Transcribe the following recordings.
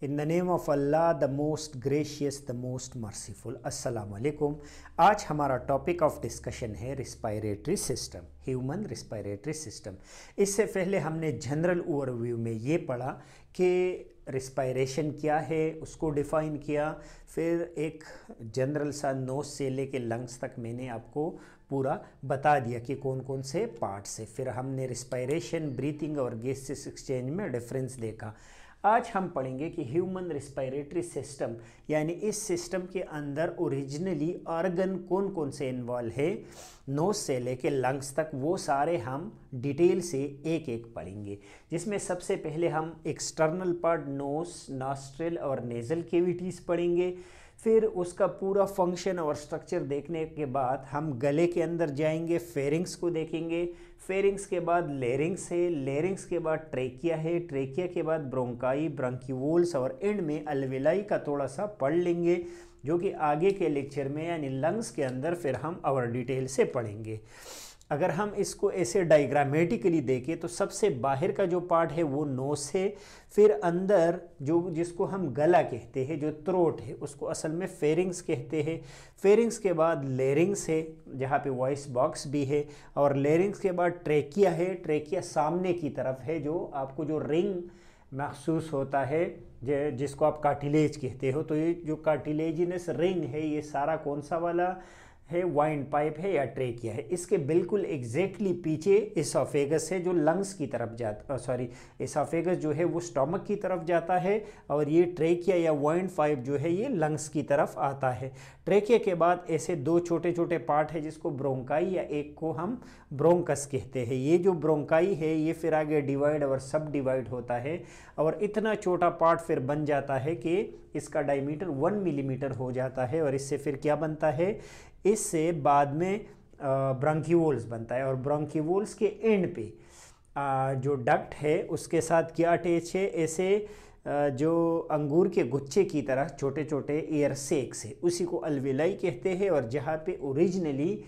In the name of Allah the most gracious the most merciful. अस्सलाम वालेकुम। आज हमारा टॉपिक ऑफ डिस्कशन है respiratory system, human respiratory system. इससे पहले हमने जनरल ओवरव्यू में ये पढ़ा कि रिस्पायरेशन क्या है, उसको डिफ़ाइन किया। फिर एक जनरल सा नोज से लेके लंग्स तक मैंने आपको पूरा बता दिया कि कौन कौन से पार्ट्स है। फिर हमने रिस्पायरेशन, ब्रीथिंग और गैसेस एक्सचेंज में डिफरेंस देखा। आज हम पढ़ेंगे कि ह्यूमन रिस्पायरेटरी सिस्टम यानी इस सिस्टम के अंदर ओरिजिनली ऑर्गन कौन कौन से इन्वॉल्व है, नोज से लेके लंग्स तक, वो सारे हम डिटेल से एक एक पढ़ेंगे। जिसमें सबसे पहले हम एक्सटर्नल पार्ट नोज, नॉस्ट्रिल और नेज़ल कैविटीज़ पढ़ेंगे। फिर उसका पूरा फंक्शन और स्ट्रक्चर देखने के बाद हम गले के अंदर जाएंगे, फेरिंग्स को देखेंगे। फेरिंग्स के बाद लेरिंग्स है, लेरिंग्स के बाद ट्रेकिया है, ट्रेकिया के बाद ब्रोंकाई, ब्रोंक्यूल्स और एंड में अल्वेलाई का थोड़ा सा पढ़ लेंगे, जो कि आगे के लेक्चर में यानी लंग्स के अंदर फिर हम और डिटेल से पढ़ेंगे। अगर हम इसको ऐसे डायग्रामेटिकली देखें तो सबसे बाहर का जो पार्ट है वो नोस है। फिर अंदर जो जिसको हम गला कहते हैं, जो थ्रोट है, उसको असल में फेरिंग्स कहते हैं। फेरिंग्स के बाद लेरिंग्स है जहाँ पे वॉइस बॉक्स भी है, और लेरिंग्स के बाद ट्रेकिया है। ट्रेकिया सामने की तरफ है, जो आपको जो रिंग महसूस होता है, जिसको आप कार्टिलेज कहते हो। तो ये जो कार्टिलेजिनस रिंग है, ये सारा कौन सा वाला है, वाइंड पाइप है या ट्रेकिया है। इसके बिल्कुल एग्जैक्टली पीछे एसोफेगस है जो लंग्स की तरफ जाता, एसोफेगस जो है वो स्टमक की तरफ जाता है, और ये ट्रेकिया या वाइंड पाइप जो है ये लंग्स की तरफ आता है। ट्रेकिया के बाद ऐसे दो छोटे छोटे पार्ट है जिसको ब्रोंकाई या एक को हम ब्रोंकस कहते हैं। ये जो ब्रोंकाई है ये फिर आगे डिवाइड और सब डिवाइड होता है, और इतना छोटा पार्ट फिर बन जाता है कि इसका डायमीटर 1 मिलीमीटर हो जाता है। और इससे फिर क्या बनता है, इससे बाद में ब्रोंक्यूल्स बनता है, और ब्रोंक्यूल्स के एंड पे जो डक्ट है उसके साथ क्या अटैच है, ऐसे जो अंगूर के गुच्छे की तरह छोटे छोटे एयर सेक्स है, उसी को अल्वेलाई कहते हैं, और जहाँ पे ओरिजिनली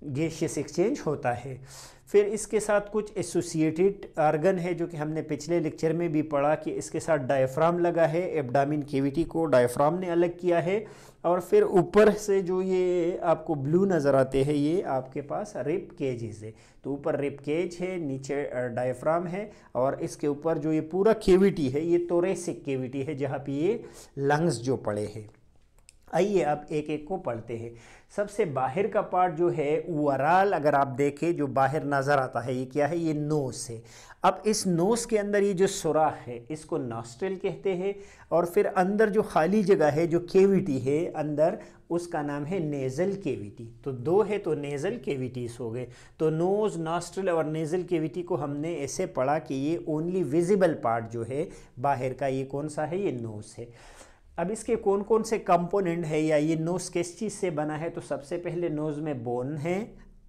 गैसियस एक्सचेंज होता है। फिर इसके साथ कुछ एसोसिएटेड ऑर्गन है जो कि हमने पिछले लेक्चर में भी पढ़ा कि इसके साथ डायफ्राम लगा है। एब्डामिन कैविटी को डायफ्राम ने अलग किया है। और फिर ऊपर से जो ये आपको ब्लू नज़र आते हैं, ये आपके पास रिब केजेस है। तो ऊपर रिब केज है, नीचे डायफ्राम है, और इसके ऊपर जो ये पूरा कैविटी है ये थोरेसिक कैविटी है, जहाँ पे ये लंग्स जो पड़े हैं। आइए अब एक एक को पढ़ते हैं। सबसे बाहर का पार्ट जो है ओवरऑल अगर आप देखें जो बाहर नज़र आता है, ये क्या है, ये नोस है। अब इस नोस के अंदर ये जो सुराख है इसको नॉस्ट्रिल कहते हैं, और फिर अंदर जो खाली जगह है, जो कैविटी है अंदर, उसका नाम है नेज़ल कैविटी। तो दो है तो नेज़ल कैविटीज हो गए। तो नोज, नॉस्ट्रिल और नेज़ल कैविटी को हमने ऐसे पढ़ा कि ये ओनली विजिबल पार्ट जो है बाहर का, ये कौन सा है, ये नोस है। अब इसके कौन कौन से कंपोनेंट है या ये नोज़ किस चीज़ से बना है, तो सबसे पहले नोज़ में बोन है,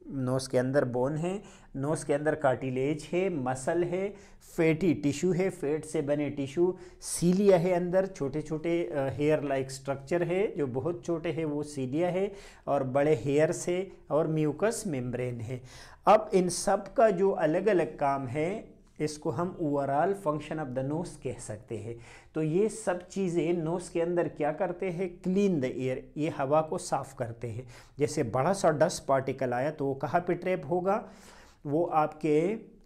नोज़ के अंदर बोन है, नोज़ के अंदर कार्टिलेज है, मसल है, फैटी टिश्यू है, फैट से बने टिश्यू, सीलिया है, अंदर छोटे छोटे हेयर लाइक स्ट्रक्चर है, जो बहुत छोटे हैं वो सीलिया है, और बड़े हेयर्स है, और म्यूकस मेम्ब्रेन है। अब इन सब का जो अलग अलग काम है, इसको हम overall function of the nose कह सकते हैं। तो ये सब चीज़ें नोज के अंदर क्या करते हैं, क्लीन द एयर, ये हवा को साफ करते हैं। जैसे बड़ा सा डस्ट पार्टिकल आया तो वो कहाँ पे ट्रैप होगा, वो आपके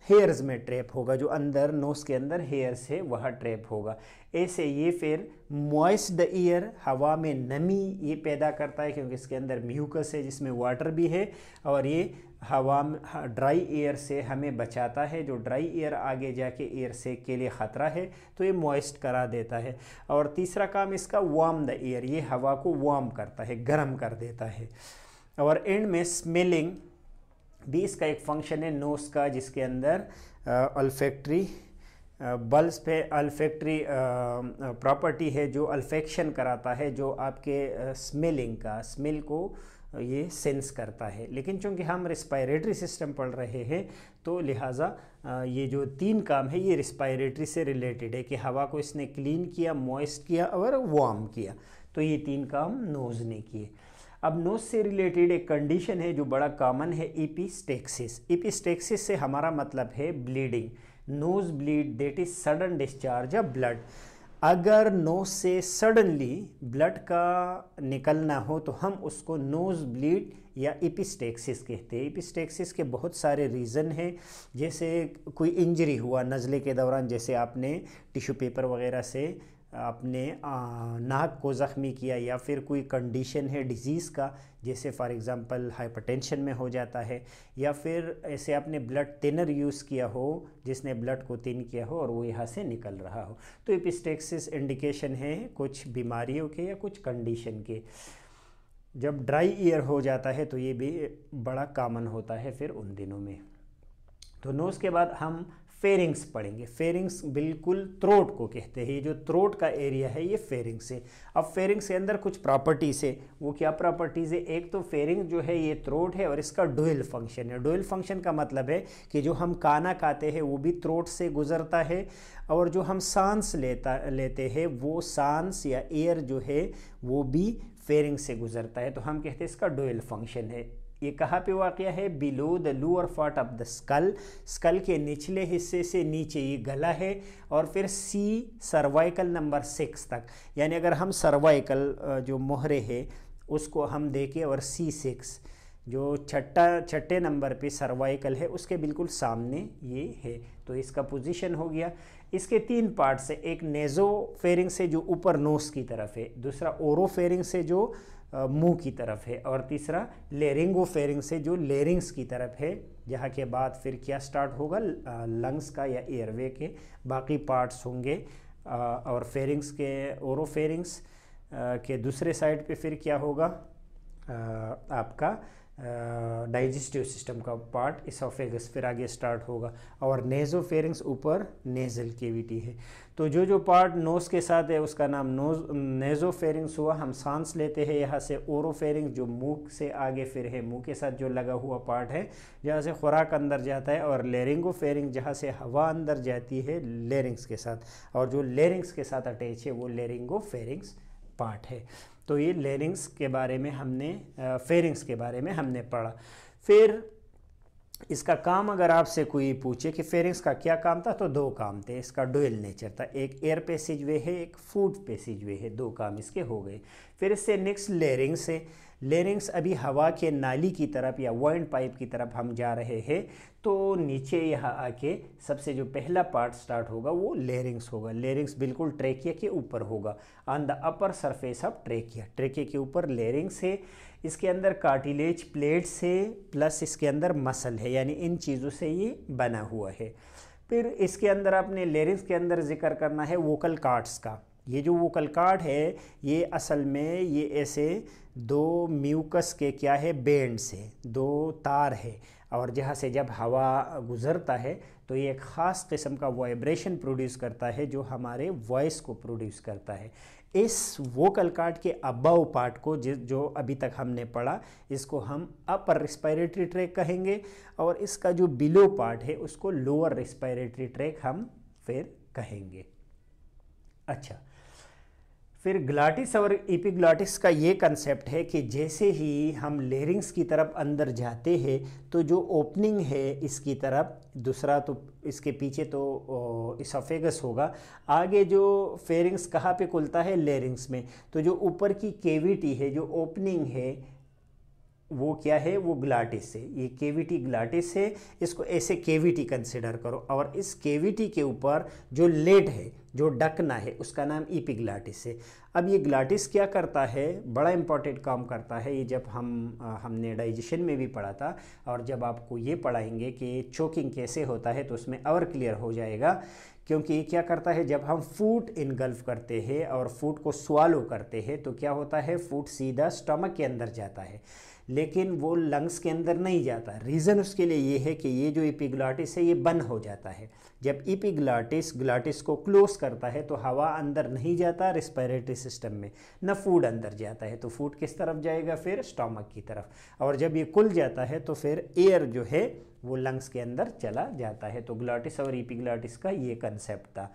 हेयर्स में ट्रैप होगा, जो अंदर नोज के अंदर हेयर्स है वहाँ ट्रैप होगा। ऐसे ये फिर मॉइस्ट द एयर, हवा में नमी ये पैदा करता है, क्योंकि इसके अंदर म्यूकस है जिसमें वाटर भी है, और ये हवा में ड्राई एयर से हमें बचाता है। जो ड्राई एयर आगे जाके एयर सेक के लिए ख़तरा है, तो ये मॉइस्ट करा देता है। और तीसरा काम इसका वार्म द एयर, ये हवा को वार्म करता है, गर्म कर देता है। और एंड में स्मेलिंग भी इसका एक फंक्शन है नोज़ का, जिसके अंदर अल्फैक्टरी बल्स पे अल्फैक्टरी प्रॉपर्टी है जो अल्फेक्शन कराता है, जो आपके स्मेलिंग का, स्मेल को ये सेंस करता है। लेकिन चूंकि हम रिस्पायरेटरी सिस्टम पढ़ रहे हैं तो लिहाजा ये जो तीन काम है ये रिस्पायरेटरी से रिलेटेड है, कि हवा को इसने क्लीन किया, मॉइस्ट किया और वार्म किया। तो ये तीन काम नोज़ ने किए। अब नोज से रिलेटेड एक कंडीशन है जो बड़ा कॉमन है, एपिस्टेक्सिस। एपिस्टेक्सिस से हमारा मतलब है bleeding, nose bleed, that is sudden discharge of blood. अगर नोज़ से सडनली ब्लड का निकलना हो तो हम उसको नोज़ ब्लीड या एपिस्टेक्सिस कहते हैं। एपिस्टेक्सिस के बहुत सारे रीज़न हैं, जैसे कोई इंजरी हुआ नज़ले के दौरान, जैसे आपने टिश्यू पेपर वगैरह से आपने नाक को ज़ख्मी किया, या फिर कोई कंडीशन है डिज़ीज़ का, जैसे फॉर एग्ज़ाम्पल हाइपरटेंशन में हो जाता है, या फिर ऐसे आपने ब्लड थिनर यूज़ किया हो जिसने ब्लड को थिन किया हो और वो यहाँ से निकल रहा हो, तो एपिस्टेक्सिस इंडिकेशन है कुछ बीमारियों के या कुछ कंडीशन के। जब ड्राई ईयर हो जाता है तो ये भी बड़ा कॉमन होता है फिर उन दिनों में। तो नोज़ के बाद हम फेरिंग्स पढ़ेंगे। फेरिंग्स बिल्कुल थ्रोट को कहते हैं, ये जो थ्रोट का एरिया है ये फेरिंग्स है। अब फेरिंग्स के अंदर कुछ प्रॉपर्टीज़ है, वो क्या प्रॉपर्टीज़ है? एक तो फेरिंग जो है ये थ्रोट है और इसका डुअल फंक्शन है। डुअल फंक्शन का मतलब है कि जो हम खाना खाते हैं वो भी थ्रोट से गुजरता है, और जो हम सांस लेते हैं वो सांस या एयर जो है वो भी फेरिंग से गुजरता है। तो हम कहते हैं इसका डुअल फंक्शन है। ये कहाँ पे वाक़या है? Below the lower part of the skull, skull के निचले हिस्से से नीचे ये गला है, और फिर सी सर्वाइकल नंबर 6 तक, यानी अगर हम सर्वाइकल जो मोहरे है उसको हम देखें और C6 जो छठे नंबर पे सर्वाइकल है उसके बिल्कुल सामने ये है, तो इसका पोजीशन हो गया। इसके 3 पार्ट्स है, एक नेज़ोफेरिंग से जो ऊपर नोस की तरफ है, दूसरा ओरोफेरिंग से जो मुंह की तरफ है, और तीसरा लेरिंगोफेरिंग से जो लेरिंग्स की तरफ है, जहाँ के बाद फिर क्या स्टार्ट होगा? लंग्स का या एयरवे के बाकी पार्ट्स होंगे। और फेरिंग्स के ओरोफेरिंग्स के दूसरे साइड पे फिर क्या होगा? आपका डाइजेस्टिव सिस्टम का पार्ट इसोफेगस फिर आगे स्टार्ट होगा, और नेज़ोफेरिंग्स ऊपर नेज़ल केविटी है। तो जो पार्ट नोज़ के साथ है उसका नाम नेज़ोफेरिंग्स हुआ, हम सांस लेते हैं यहाँ से। ओरोफेरिंग्स जो मुंह से आगे फिर है, मुंह के साथ जो लगा हुआ पार्ट है जहाँ से खुराक अंदर जाता है, और लेरिंगोफेरिंग जहाँ से हवा अंदर जाती है लेरिंग्स के साथ, और जो लेरिंग्स के साथ अटैच है वो लेरिंगोफेरिंग्स पार्ट है। तो ये लेरिंग्स के बारे में हमने फेरिंग्स के बारे में हमने पढ़ा। फिर इसका काम अगर आपसे कोई पूछे कि फेरिंग्स का क्या काम था, तो 2 काम थे। इसका डुअल नेचर था, एक एयर पैसेज वे है, एक फूड पैसेज वे है, 2 काम इसके हो गए। फिर इससे नेक्स्ट लेरिंग्स है। लेरिंग्स अभी हवा के नाली की तरफ या वाइंड पाइप की तरफ हम जा रहे हैं, तो नीचे यहाँ आके सबसे जो पहला पार्ट स्टार्ट होगा वो लेरिंग्स होगा। लेरिंग्स बिल्कुल ट्रेकिया के ऊपर होगा, on the upper surface of trachea. Trachea के ऊपर लेरिंग्स है, इसके अंदर कार्टिलेज प्लेट्स है, प्लस इसके अंदर मसल है, यानी इन चीज़ों से ये बना हुआ है। फिर इसके अंदर आपने लेरिंग्स के अंदर जिक्र करना है वोकल कॉर्ड्स का। ये जो वोकल कॉर्ड है ये असल में ये ऐसे 2 म्यूकस के क्या है? बैंड्स है, 2 तार है, और जहाँ से जब हवा गुज़रता है तो ये एक ख़ास किस्म का वाइब्रेशन प्रोड्यूस करता है जो हमारे वॉइस को प्रोड्यूस करता है। इस वोकल कॉर्ड के अबव पार्ट को जो अभी तक हमने पढ़ा, इसको हम अपर रिस्पायरेटरी ट्रैक कहेंगे, और इसका जो बिलो पार्ट है उसको लोअर रिस्पायरेटरी ट्रैक हम फिर कहेंगे। अच्छा, फिर ग्लाटिस और एपिग्लॉटिस का ये कंसेप्ट है कि जैसे ही हम लेरिंग्स की तरफ अंदर जाते हैं तो जो ओपनिंग है इसकी तरफ, दूसरा तो इसके पीछे तो इसोफेगस होगा, आगे जो फेरिंग्स कहाँ पे खुलता है? लेरिंग्स में। तो जो ऊपर की केविटी है, जो ओपनिंग है, वो क्या है? वो ग्लाटिस है। ये केविटी ग्लाटिस है, इसको ऐसे केविटी कंसिडर करो, और इस केविटी के ऊपर जो लेड है, जो ढकना है, उसका नाम एपिग्लॉटिस है। अब ये ग्लाटिस क्या करता है? बड़ा इंपॉर्टेंट काम करता है। ये जब हमने डाइजेशन में भी पढ़ा था, और जब आपको ये पढ़ाएंगे कि चोकिंग कैसे होता है तो उसमें और क्लियर हो जाएगा। क्योंकि ये क्या करता है, जब हम फूड इनगल्फ करते हैं और फूड को स्वालो करते हैं तो क्या होता है? फूड सीधा स्टमक के अंदर जाता है, लेकिन वो लंग्स के अंदर नहीं जाता। रीज़न उसके लिए ये है कि ये जो एपिग्लॉटिस है ये बंद हो जाता है। जब ग्लाटिस को क्लोज करता है तो हवा अंदर नहीं जाता रिस्पायरेटरी सिस्टम में, न फूड अंदर जाता है। तो फूड किस तरफ जाएगा? फिर स्टमक की तरफ। और जब ये खुल जाता है तो फिर एयर जो है वो लंग्स के अंदर चला जाता है। तो ग्लाटिस और एपिग्लॉटिस का ये कंसेप्ट था।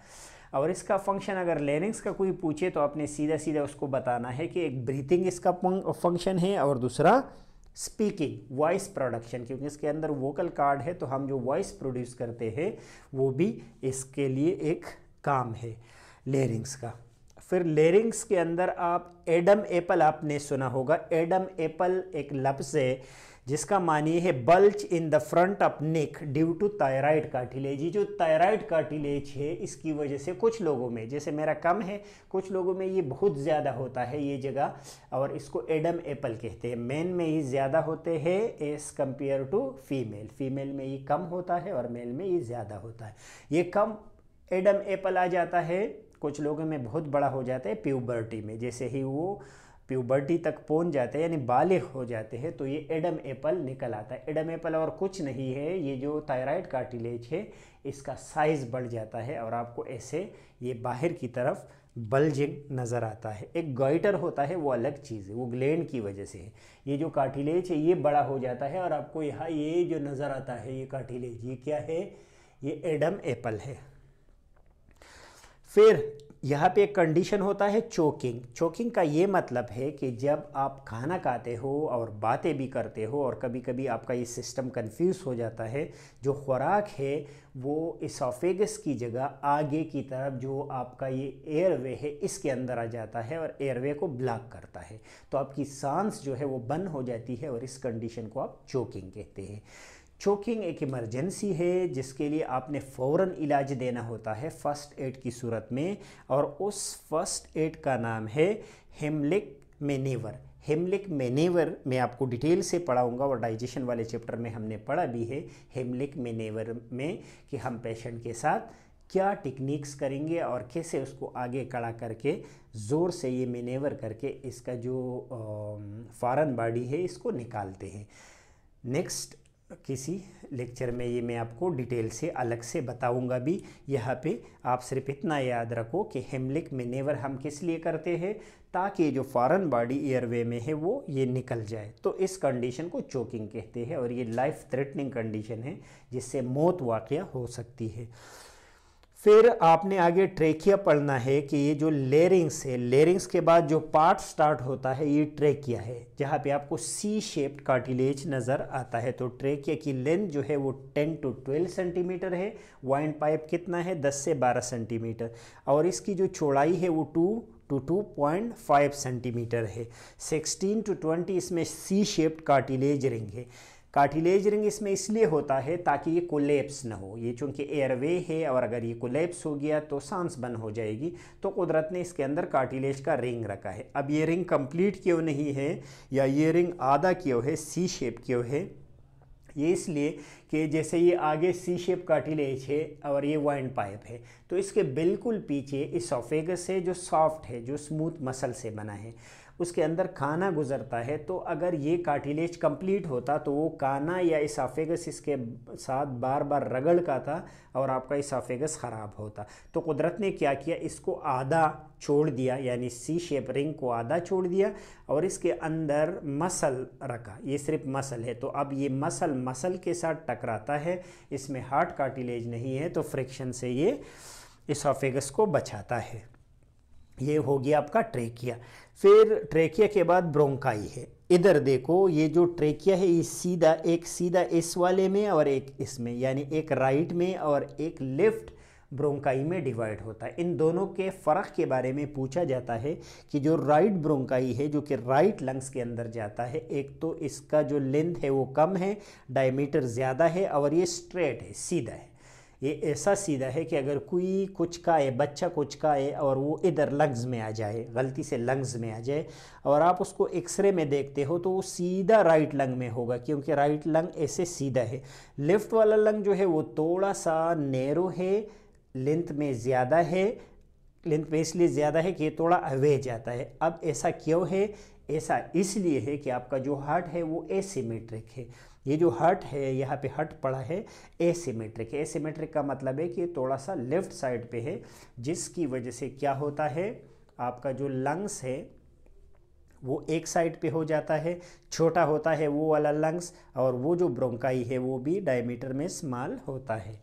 और इसका फंक्शन अगर लेरिंग्स का कोई पूछे तो आपने सीधा सीधा उसको बताना है कि एक ब्रीथिंग इसका फंक्शन है, और दूसरा स्पीकिंग, वॉइस प्रोडक्शन, क्योंकि इसके अंदर वोकल कॉर्ड है तो हम जो वॉइस प्रोड्यूस करते हैं वो भी इसके लिए एक काम है। लेरिंग्स का। फिर लेरिंग्स के अंदर आप एडम एपल आपने सुना होगा। एडम एपल एक लफ्ज़ है जिसका मानी है bulge in the front of neck due to thyroid cartilage. ये जो थायराइड कार्टिलेज है इसकी वजह से कुछ लोगों में, जैसे मेरा कम है, कुछ लोगों में ये बहुत ज़्यादा होता है ये जगह, और इसको एडम एपल कहते हैं। मेन में ये ज़्यादा होते हैं as compare to female. Female में ये कम होता है और मेल में ये ज़्यादा होता है। ये कम एडम एपल आ जाता है, कुछ लोगों में बहुत बड़ा हो जाता है प्यूबर्टी में। जैसे ही वो प्यूबर्टी तक पहुंच जाते हैं यानी बालिग हो जाते हैं तो ये एडम एपल निकल आता है। एडम एपल और कुछ नहीं है, ये जो थायराइड कार्टिलेज है इसका साइज़ बढ़ जाता है और आपको ऐसे ये बाहर की तरफ बल्जिंग नज़र आता है। एक गॉइटर होता है वो अलग चीज़ है, वो ग्लैंड की वजह से है। ये जो कार्टिलेज है ये बड़ा हो जाता है और आपको यहाँ ये जो नज़र आता है ये कार्टिलेज, ये क्या है? ये एडम एपल है। फिर यहाँ पे एक कंडीशन होता है चोकिंग। चोकिंग का ये मतलब है कि जब आप खाना खाते हो और बातें भी करते हो और कभी कभी आपका ये सिस्टम कंफ्यूज हो जाता है, जो खुराक है वो इसोफेगस की जगह आगे की तरफ जो आपका ये एयरवे है इसके अंदर आ जाता है और एयरवे को ब्लॉक करता है, तो आपकी सांस जो है वो बंद हो जाती है और इस कंडीशन को आप चोकिंग कहते हैं। चोकिंग एक इमरजेंसी है जिसके लिए आपने फ़ौरन इलाज देना होता है फर्स्ट एड की सूरत में, और उस फर्स्ट एड का नाम है हेमलिक मैनेवर। हेमलिक मैनेवर मैं आपको डिटेल से पढ़ाऊंगा और डाइजेशन वाले चैप्टर में हमने पढ़ा भी है हेमलिक मैनेवर में कि हम पेशेंट के साथ क्या टेक्निक्स करेंगे और कैसे उसको आगे खड़ा करके ज़ोर से ये मैनेवर करके इसका जो फॉरेन बॉडी है इसको निकालते हैं। नेक्स्ट किसी लेक्चर में ये मैं आपको डिटेल से अलग से बताऊंगा भी। यहाँ पे आप सिर्फ इतना याद रखो कि हेमलिक मैनेवर हम किस लिए करते हैं, ताकि जो फॉरेन बॉडी एयरवे में है वो ये निकल जाए। तो इस कंडीशन को चोकिंग कहते हैं और ये लाइफ थ्रेटनिंग कंडीशन है जिससे मौत वाक़या हो सकती है। फिर आपने आगे ट्रेकिया पढ़ना है कि ये जो लेरिंग्स है, लेरिंग्स के बाद जो पार्ट स्टार्ट होता है ये ट्रेकिया है, जहाँ पे आपको सी शेप्ड कार्टिलेज नज़र आता है। तो ट्रेकिया की लेंथ जो है वो 10 to 12 सेंटीमीटर है। वाइंड पाइप कितना है? 10 से 12 सेंटीमीटर। और इसकी जो चौड़ाई है वो 2 to 2.5 सेंटीमीटर है। 16 to 20 इसमें सी शेप्ड कार्टिलेज रिंग है। कार्टिलेज रिंग इसमें इसलिए होता है ताकि ये कोलैप्स ना हो। ये चूंकि एयरवे है और अगर ये कोलैप्स हो गया तो सांस बंद हो जाएगी, तो कुदरत ने इसके अंदर कार्टिलेज का रिंग रखा है। अब ये रिंग कंप्लीट क्यों नहीं है या ये रिंग आधा क्यों है, सी शेप क्यों है? ये इसलिए कि जैसे ये आगे सी शेप कार्टिलेज है और ये वाइंड पाइप है, तो इसके बिल्कुल पीछे इसोफेगस है जो सॉफ्ट है, जो स्मूथ मसल से बना है, उसके अंदर खाना गुजरता है। तो अगर ये कार्टिलेज कंप्लीट होता तो वो खाना या इसोफेगस इसके साथ बार बार रगड़ था और आपका इसोफेगस ख़राब होता। तो कुदरत ने क्या किया, इसको आधा छोड़ दिया, यानी सी शेप रिंग को आधा छोड़ दिया और इसके अंदर मसल रखा। ये सिर्फ मसल है, तो अब ये मसल के साथ टकराता है, इसमें हार्ड कार्टिलेज नहीं है, तो फ्रिक्शन से ये इसोफेगस को बचाता है। ये हो गया आपका ट्रेकिया। फिर ट्रेकिया के बाद ब्रोंकाई है। इधर देखो, ये जो ट्रेकिया है ये सीधा इस वाले में और एक इसमें, यानी एक राइट में और एक लेफ्ट ब्रोंकाई में डिवाइड होता है। इन दोनों के फ़र्क के बारे में पूछा जाता है कि जो राइट ब्रोंकाई है जो कि राइट लंग्स के अंदर जाता है, एक तो इसका जो लेंथ है वो कम है, डायमीटर ज़्यादा है और ये स्ट्रेट है, सीधा है। ये ऐसा सीधा है कि अगर कोई कुछ खाए, बच्चा कुछ खाए और वो इधर लंग्स में आ जाए, गलती से लंग्स में आ जाए और आप उसको एक्सरे में देखते हो तो वो सीधा राइट लंग में होगा, क्योंकि राइट लंग ऐसे सीधा है। लेफ़्ट वाला लंग जो है वो थोड़ा सा नैरो है, लेंथ में ज़्यादा है, लेंथ में इसलिए ज़्यादा है कि ये थोड़ा अवे जाता है। अब ऐसा क्यों है? ऐसा इसलिए है कि आपका जो हार्ट है वो एसिमेट्रिक है। ये जो हार्ट है, यहाँ पे हार्ट पड़ा है, एसिमेट्रिक है। एसिमेट्रिक का मतलब है कि थोड़ा सा लेफ़्ट साइड पे है, जिसकी वजह से क्या होता है, आपका जो लंग्स है वो एक साइड पे हो जाता है, छोटा होता है वो वाला लंग्स, और वो जो ब्रोंकाई है वो भी डायमीटर में स्मॉल होता है।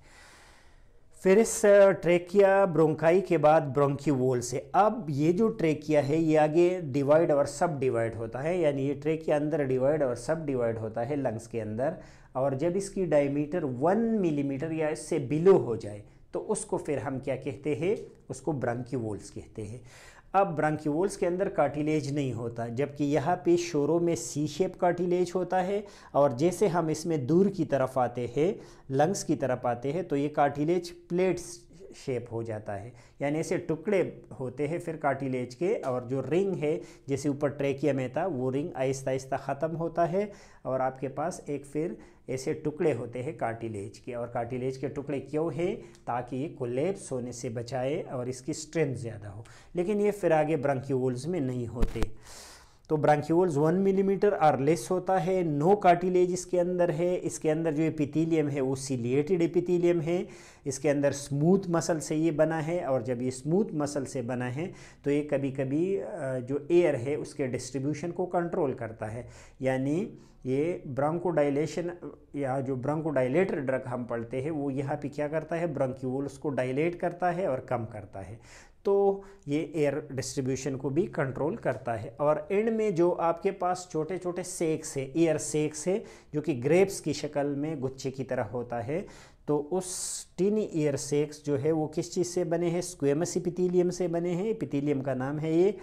फिर इस ट्रेकिया ब्रोंकाई के बाद ब्रोंकीवोल से, अब ये जो ट्रेकिया है ये आगे डिवाइड और सब डिवाइड होता है, यानी ये ट्रेकिया अंदर डिवाइड और सब डिवाइड होता है लंग्स के अंदर, और जब इसकी डायमीटर 1 मिलीमीटर या इससे बिलो हो जाए तो उसको फिर हम क्या कहते हैं, उसको ब्रांक्यूल्स कहते हैं। अब ब्रांक्यूल्स के अंदर कार्टिलेज नहीं होता, जबकि यहाँ पे शोरों में सी शेप कार्टिलेज होता है, और जैसे हम इसमें दूर की तरफ आते हैं, लंग्स की तरफ आते हैं, तो ये कार्टिलेज प्लेट्स शेप हो जाता है, यानी ऐसे टुकड़े होते हैं फिर कार्टिलेज के, और जो रिंग है जैसे ऊपर ट्रेकिया में था वो रिंग आहिस्ता आहिस्ता ख़त्म होता है, और आपके पास एक फिर ऐसे टुकड़े होते हैं कार्टिलेज के। और कार्टिलेज के टुकड़े क्यों हैं, ताकि ये कोलैप्स होने से बचाए और इसकी स्ट्रेंथ ज़्यादा हो, लेकिन ये फिर आगे ब्रांक्यूल्स में नहीं होते। तो ब्रांक्यूल्स 1 मिलीमीटर और लेस होता है, नो कार्टिलेज इसके अंदर है। इसके अंदर जो एपिथेलियम है वो सिलिएटेड एपिथेलियम है, इसके अंदर स्मूथ मसल से ये बना है, और जब ये स्मूथ मसल से बना है तो ये कभी कभी जो एयर है उसके डिस्ट्रीब्यूशन को कंट्रोल करता है, यानी ये ब्रोंकोडाइलेशन या जो ब्रोंकोडाइलेटर ड्रग हम पढ़ते हैं वो यहाँ पे क्या करता है, ब्रोंक्यूल्स को डायलेट करता है और कम करता है, तो ये एयर डिस्ट्रीब्यूशन को भी कंट्रोल करता है। और एंड में जो आपके पास छोटे छोटे सेक्स है, एयर सेक्स है, जो कि ग्रेप्स की शक्ल में गुच्छे की तरह होता है, तो उस टीनी ईयर सेक्स जो है वो किस चीज़ से बने हैं, स्क्वेमस एपिथेलियम से बने हैं, एपिथेलियम का नाम है ये,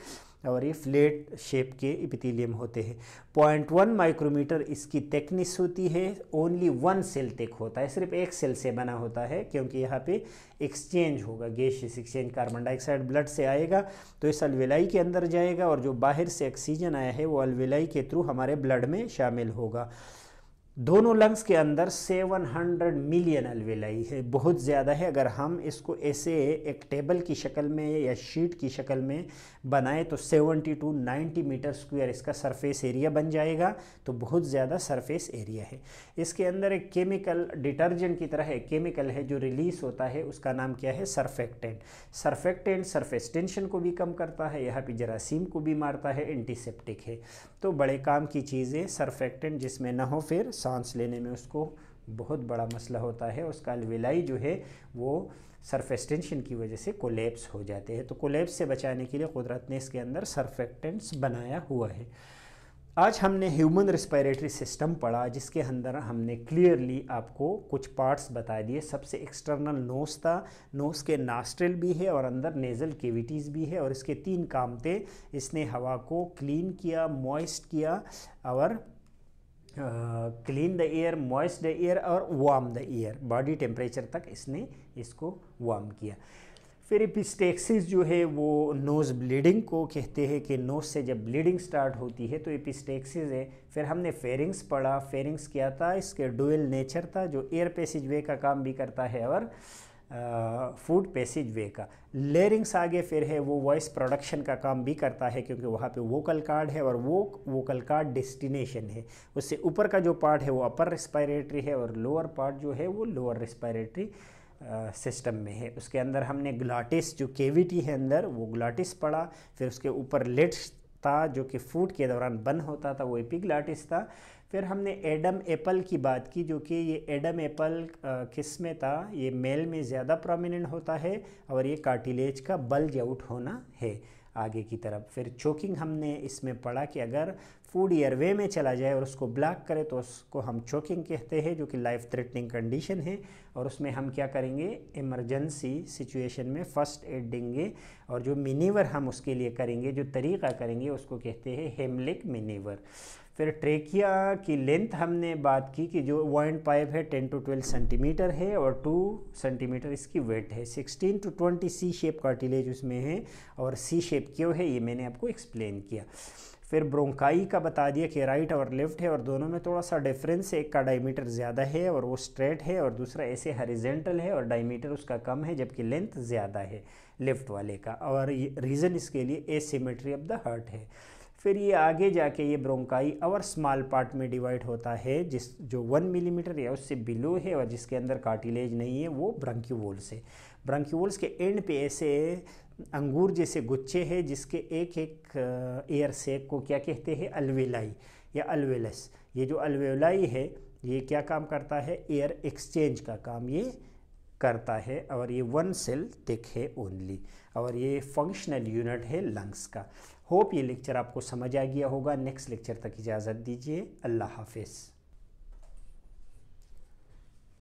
और ये फ्लैट शेप के एपिथेलियम होते हैं। 0.1 माइक्रोमीटर इसकी थिकनेस होती है, ओनली 1 सेल थिक होता है, सिर्फ एक सेल से बना होता है, क्योंकि यहाँ पे एक्सचेंज होगा, gaseous exchange, carbon dioxide blood से आएगा तो इस अल्वेलाई के अंदर जाएगा, और जो बाहर से ऑक्सीजन आया है वो अल्वेलाई के थ्रू हमारे ब्लड में शामिल होगा। दोनों लंग्स के अंदर 700 मिलियन अल्वेलाई है, बहुत ज़्यादा है। अगर हम इसको ऐसे एक टेबल की शक्ल में या शीट की शक्ल में बनाए तो 70 to 90 मीटर स्क्वायर इसका सरफेस एरिया बन जाएगा, तो बहुत ज़्यादा सरफेस एरिया है। इसके अंदर एक केमिकल डिटर्जेंट की तरह एक केमिकल है जो रिलीज होता है, उसका नाम क्या है, सरफेक्टेंट। सरफेक्टेंट सरफेस टेंशन को भी कम करता है, यहाँ पे जरासीम को भी मारता है, एंटीसेप्टिक है, तो बड़े काम की चीज़ें। सरफेक्टेंट जिसमें ना हो फिर सांस लेने में उसको बहुत बड़ा मसला होता है, उसका अल्वेलाई जो है वो सरफेस टेंशन की वजह से कोलैप्स हो जाते हैं, तो कोलैप्स से बचाने के लिए कुदरत ने इसके अंदर सरफेक्टेंट्स बनाया हुआ है। आज हमने ह्यूमन रेस्पिरेटरी सिस्टम पढ़ा, जिसके अंदर हमने क्लियरली आपको कुछ पार्ट्स बता दिए। सबसे एक्सटर्नल नोज था, नोज के नॉस्ट्रिल भी है और अंदर नेज़ल कैविटीज़ भी है, और इसके 3 काम थे। इसने हवा को क्लीन किया, मॉइस्ट किया, और clean the air, moist the air और warm the air, body temperature तक इसने इसको वार्म किया। फिर एपिस्टेक्सिस जो है वो नोज़ ब्लीडिंग को कहते हैं, कि नोज़ से जब ब्लीडिंग स्टार्ट होती है तो एपिस्टेक्सिस है। फिर हमने फेरिंग्स पढ़ा, फेरिंग्स क्या था, इसके डुअल नेचर था, जो एयर पैसेज वे का काम भी करता है और फूड पैसेज वे का। लेरिंग्स आगे फिर है, वो वॉइस प्रोडक्शन का काम भी करता है, क्योंकि वहाँ पे वोकल कार्ड है, और वो वोकल कार्ड डेस्टिनेशन है। उससे ऊपर का जो पार्ट है वो अपर रेस्पिरेटरी है, और लोअर पार्ट जो है वो लोअर रेस्पिरेटरी सिस्टम में है। उसके अंदर हमने ग्लाटिस, जो केविटी है अंदर, वो ग्लाटिस पढ़ा। फिर उसके ऊपर लिड्स था, जो कि फूड के दौरान बंद होता था, वो एपिग्लाटिस था। फिर हमने एडम एप्पल की बात की, जो कि ये एडम एप्पल किस में था, ये मेल में ज़्यादा प्रोमिनेंट होता है, और ये कार्टिलेज का बल्ज आउट होना है आगे की तरफ। फिर चोकिंग हमने इसमें पढ़ा कि अगर फूड एयरवे में चला जाए और उसको ब्लॉक करे तो उसको हम चोकिंग कहते हैं, जो कि लाइफ थ्रेटनिंग कंडीशन है, और उसमें हम क्या करेंगे, इमरजेंसी सिचुएशन में फर्स्ट एड देंगे, और जो मिनीवर हम उसके लिए करेंगे, जो तरीक़ा करेंगे, उसको कहते हैं हेमलिक मिनीवर। फिर ट्रेकिया की लेंथ हमने बात की कि जो वॉइंट पाइप है 10 to 12 सेंटीमीटर है, और 2 सेंटीमीटर इसकी वेट है। 16 to 20 सी शेप कार्टिलेज उसमें है, और सी शेप क्यों है ये मैंने आपको एक्सप्लेन किया। फिर ब्रोंकाई का बता दिया कि राइट और लेफ्ट है, और दोनों में थोड़ा सा डिफरेंस है, एक का डायमीटर ज़्यादा है और वो स्ट्रेट है, और दूसरा ऐसे हॉरिजॉन्टल है और डायमीटर उसका कम है, जबकि लेंथ ज़्यादा है लेफ़्ट वाले का, और रीज़न इसके लिए एसिमेट्री ऑफ द हार्ट है। फिर ये आगे जाके ये ब्रोंकाई और स्मॉल पार्ट में डिवाइड होता है, जो 1 मिलीमीटर या उससे बिलो है, और जिसके अंदर कार्टिलेज नहीं है वो ब्रांक्यूल्स है। ब्रांक्यूल्स के एंड पे ऐसे अंगूर जैसे गुच्छे हैं, जिसके एक एक एयर सेक को क्या कहते हैं, अल्वेलाई या अल्वेलस। ये जो अल्वेलाई है ये क्या काम करता है, एयर एक्सचेंज का काम ये करता है, और ये 1 सेल थिक है ओनली, और ये फंक्शनल यूनिट है लंग्स का। होप ये लेक्चर आपको समझ आ गया होगा। नेक्स्ट लेक्चर तक इजाज़त दीजिए। अल्लाह हाफिज़।